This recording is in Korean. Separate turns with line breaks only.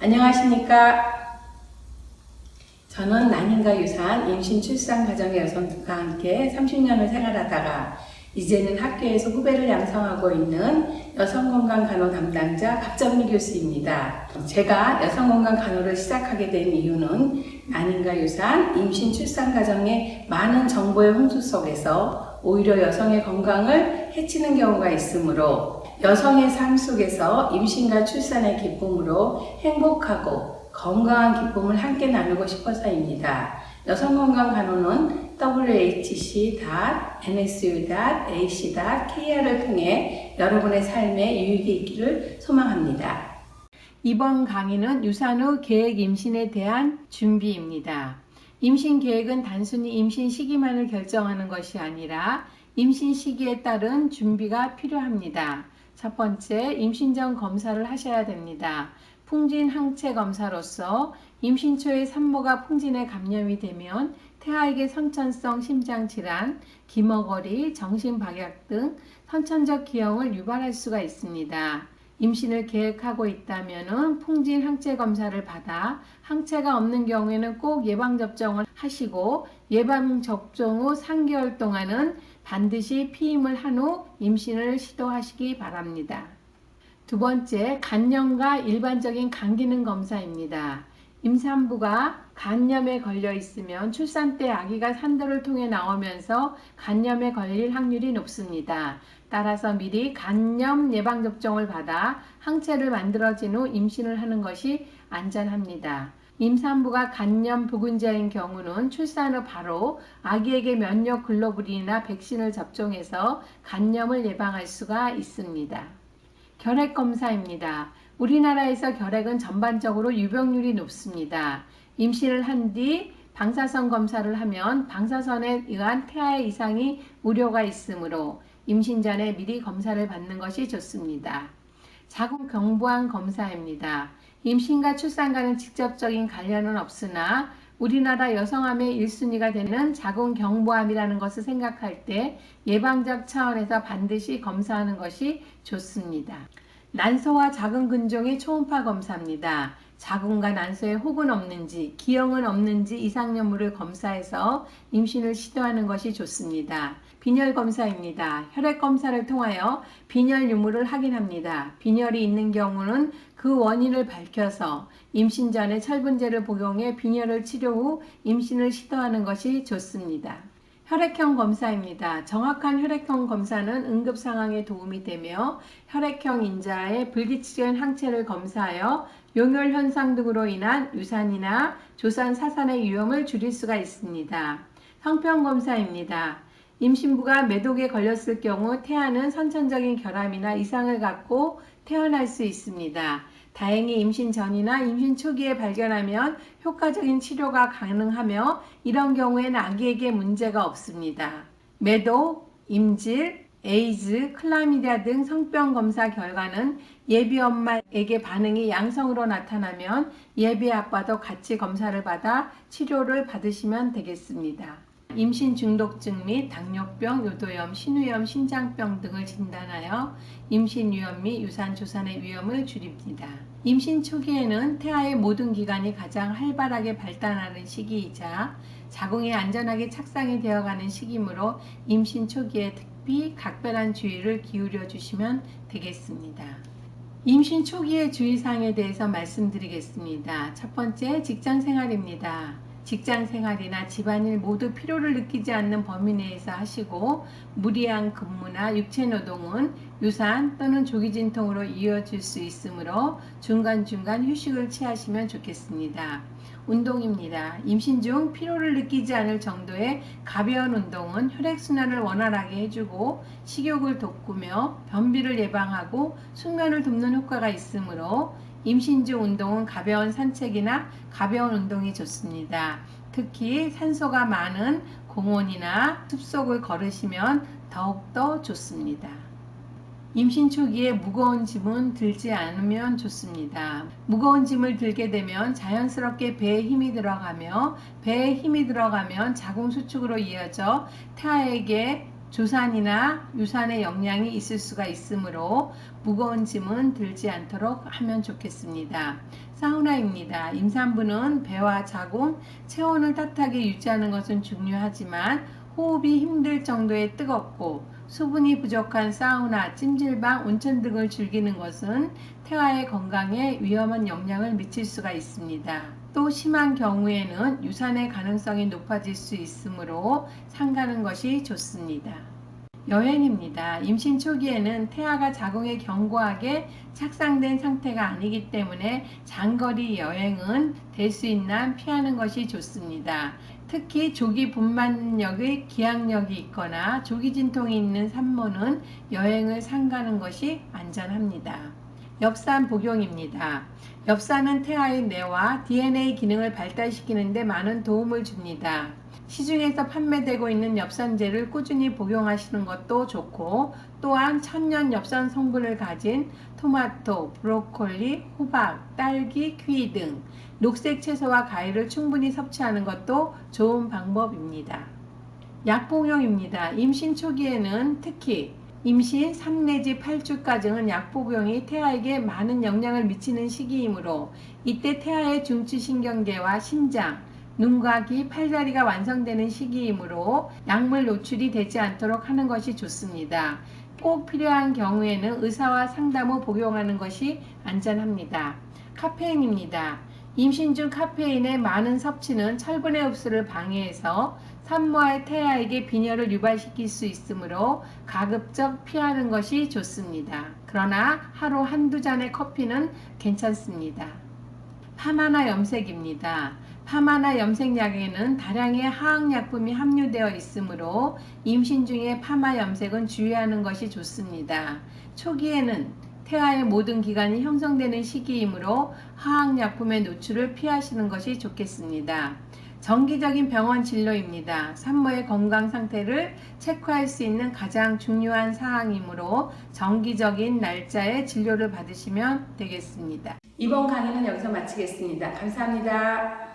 안녕하십니까. 저는 난임과 유산, 임신, 출산, 가정의 여성과 함께 30년을 생활하다가 이제는 학교에서 후배를 양성하고 있는 여성건강 간호 담당자 박정미 교수입니다. 제가 여성건강 간호를 시작하게 된 이유는 난임과 유산, 임신, 출산, 가정의 많은 정보의 홍수 속에서 오히려 여성의 건강을 해치는 경우가 있으므로 여성의 삶 속에서 임신과 출산의 기쁨으로 행복하고 건강한 기쁨을 함께 나누고 싶어서입니다. 여성건강간호는 whc.nsu.ac.kr을 통해 여러분의 삶에 유익이 있기를 소망합니다.
이번 강의는 유산 후 계획 임신에 대한 준비입니다. 임신 계획은 단순히 임신 시기만을 결정하는 것이 아니라 임신 시기에 따른 준비가 필요합니다. 첫 번째, 임신 전 검사를 하셔야 됩니다. 풍진 항체 검사로서 임신 초에 산모가 풍진에 감염이 되면 태아에게 선천성 심장질환, 기머거리, 정신박약 등 선천적 기형을 유발할 수가 있습니다. 임신을 계획하고 있다면 풍진 항체 검사를 받아 항체가 없는 경우에는 꼭 예방접종을 하시고 예방접종 후 3개월 동안은 반드시 피임을 한 후 임신을 시도하시기 바랍니다. 두 번째, 간염과 일반적인 간 기능 검사입니다. 임산부가 간염에 걸려 있으면 출산 때 아기가 산도를 통해 나오면서 간염에 걸릴 확률이 높습니다. 따라서 미리 간염 예방접종을 받아 항체를 만들어진 후 임신을 하는 것이 안전합니다. 임산부가 간염 부근자인 경우는 출산 후 바로 아기에게 면역 글로불린이나 백신을 접종해서 간염을 예방할 수가 있습니다. 결핵 검사입니다. 우리나라에서 결핵은 전반적으로 유병률이 높습니다. 임신을 한 뒤 방사선 검사를 하면 방사선에 의한 태아의 이상이 우려가 있으므로 임신 전에 미리 검사를 받는 것이 좋습니다. 자궁 경부암 검사입니다. 임신과 출산과는 직접적인 관련은 없으나 우리나라 여성암의 1순위가 되는 자궁 경부암이라는 것을 생각할 때 예방적 차원에서 반드시 검사하는 것이 좋습니다. 난소와 자궁 근종의 초음파 검사입니다. 자궁과 난소에 혹은 없는지, 기형은 없는지 이상여물을 검사해서 임신을 시도하는 것이 좋습니다. 빈혈 검사입니다. 혈액 검사를 통하여 빈혈 유무를 확인합니다. 빈혈이 있는 경우는 그 원인을 밝혀서 임신 전에 철분제를 복용해 빈혈을 치료 후 임신을 시도하는 것이 좋습니다. 혈액형 검사입니다. 정확한 혈액형 검사는 응급 상황에 도움이 되며 혈액형 인자의 불규칙한 항체를 검사하여 용혈 현상 등으로 인한 유산이나 조산 사산의 위험을 줄일 수가 있습니다. 성병 검사입니다. 임신부가 매독에 걸렸을 경우 태아는 선천적인 결함이나 이상을 갖고 태어날 수 있습니다. 다행히 임신 전이나 임신 초기에 발견하면 효과적인 치료가 가능하며 이런 경우에는 아기에게 문제가 없습니다. 매독, 임질, 에이즈, 클라미디아 등 성병 검사 결과는 예비 엄마에게 반응이 양성으로 나타나면 예비 아빠도 같이 검사를 받아 치료를 받으시면 되겠습니다. 임신 중독증 및 당뇨병, 요도염, 신우염, 신장병 등을 진단하여 임신 위험 및 유산 조산의 위험을 줄입니다. 임신 초기에는 태아의 모든 기관이 가장 활발하게 발달하는 시기이자 자궁이 안전하게 착상이 되어가는 시기이므로 임신 초기에 특히 각별한 주의를 기울여 주시면 되겠습니다. 임신 초기의 주의사항에 대해서 말씀드리겠습니다. 첫 번째, 직장 생활입니다. 직장 생활이나 집안일 모두 피로를 느끼지 않는 범위 내에서 하시고 무리한 근무나 육체 노동은 유산 또는 조기 진통으로 이어질 수 있으므로 중간중간 휴식을 취하시면 좋겠습니다. 운동입니다. 임신 중 피로를 느끼지 않을 정도의 가벼운 운동은 혈액순환을 원활하게 해주고 식욕을 돋구며 변비를 예방하고 숙면을 돕는 효과가 있으므로 임신 중 운동은 가벼운 산책이나 가벼운 운동이 좋습니다. 특히 산소가 많은 공원이나 숲속을 걸으시면 더욱더 좋습니다. 임신 초기에 무거운 짐은 들지 않으면 좋습니다. 무거운 짐을 들게 되면 자연스럽게 배에 힘이 들어가며 배에 힘이 들어가면 자궁 수축으로 이어져 태아에게 조산이나 유산의 영양이 있을 수가 있으므로 무거운 짐은 들지 않도록 하면 좋겠습니다. 사우나입니다. 임산부는 배와 자궁, 체온을 따뜻하게 유지하는 것은 중요하지만 호흡이 힘들 정도의 뜨겁고 수분이 부족한 사우나, 찜질방, 온천 등을 즐기는 것은 태아의 건강에 위험한 영향을 미칠 수가 있습니다. 또 심한 경우에는 유산의 가능성이 높아질 수 있으므로 삼가는 것이 좋습니다. 여행입니다. 임신 초기에는 태아가 자궁에 견고하게 착상된 상태가 아니기 때문에 장거리 여행은 될 수 있는 한 피하는 것이 좋습니다. 특히 조기 분만력의 기항력이 있거나 조기 진통이 있는 산모는 여행을 삼가는 것이 안전합니다. 엽산 복용입니다. 엽산은 태아의 뇌와 DNA 기능을 발달시키는 데 많은 도움을 줍니다. 시중에서 판매되고 있는 엽산제를 꾸준히 복용하시는 것도 좋고, 또한 천연 엽산 성분을 가진 토마토, 브로콜리, 호박, 딸기, 키위 등 녹색 채소와 과일을 충분히 섭취하는 것도 좋은 방법입니다. 약복용입니다. 임신 초기에는 특히 임신 3 내지 8주까지는 약복용이 태아에게 많은 영향을 미치는 시기이므로 이때 태아의 중추신경계와 심장, 눈과 귀, 팔다리가 완성되는 시기이므로 약물 노출이 되지 않도록 하는 것이 좋습니다. 꼭 필요한 경우에는 의사와 상담 후 복용하는 것이 안전합니다. 카페인입니다. 임신 중 카페인의 많은 섭취는 철분의 흡수를 방해해서 산모와 태아에게 빈혈을 유발시킬 수 있으므로 가급적 피하는 것이 좋습니다. 그러나 하루 한두 잔의 커피는 괜찮습니다. 파마나 염색입니다. 파마나 염색약에는 다량의 화학약품이 함유되어 있으므로 임신 중에 파마 염색은 주의하는 것이 좋습니다. 초기에는 태아의 모든 기관이 형성되는 시기이므로 화학약품의 노출을 피하시는 것이 좋겠습니다. 정기적인 병원 진료입니다. 산모의 건강 상태를 체크할 수 있는 가장 중요한 사항이므로 정기적인 날짜에 진료를 받으시면 되겠습니다.
이번 강의는 여기서 마치겠습니다. 감사합니다.